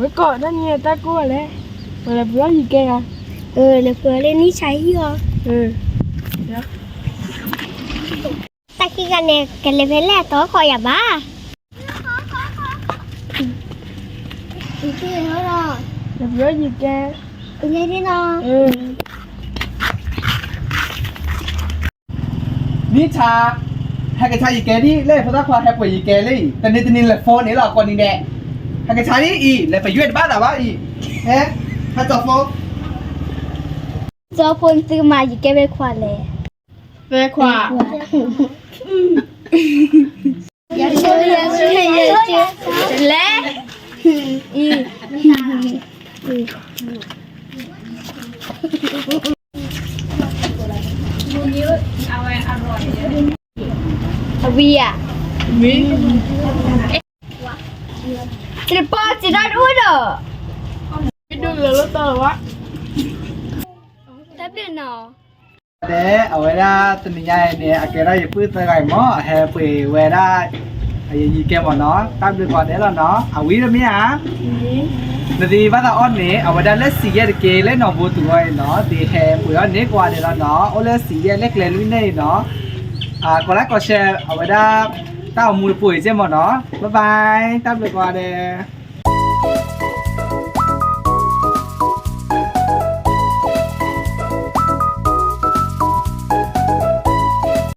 mới cọ đó nghe ta cô lẽ mà là bữa gì kia à là vừa lên ní cháy rồi ta khi gần này cái lấy về lẹ tối khỏi à ba cái gì nữa rồi là bữa gì kia nghe đi nó นิชาให้กระชายอีแกนี่เล่พระตาควาแฮปปี้อีแกเลยแต่ในตัวนี้แหละโฟนนี่หรอกก่อนนี่แดะให้กระชายนี่อีเลยไปยืดบ้านหรอวะอีเอ๊ะถ้าจบโฟ do phun từ mà gì cái về khoa lẹ về khỏa dạ chưa lẹ vì à vì thì bỏ chỉ ra đuôi rồi cái đường là nó to quá tép điện nó เด้เอาไว้ได้ตัวนี้ใหญ่เนี่ยอาเกได้อย่าพื้นตัวไก่หม้อแฮปปี้ไว้ได้ไอ้ยีแกหมดเนาะตามดูก่อนเด้แล้วเนาะเอาวิแล้วมั้ยอ่ะนาทีว่าตาอ้อนนี่เอาไว้ได้เล็กสีแยกเกเล่นหนองบัวตัวเนาะตีแฮมเผื่อเน็กกว่าเด้แล้วเนาะโอ้เล็กสีแยกเล็กเลยลุยเน่เนาะกดไลค์กดแชร์เอาไว้ได้ตามมือปุ๋ยเจ้าหมดเนาะบ๊ายบายตามดูก่อนเด้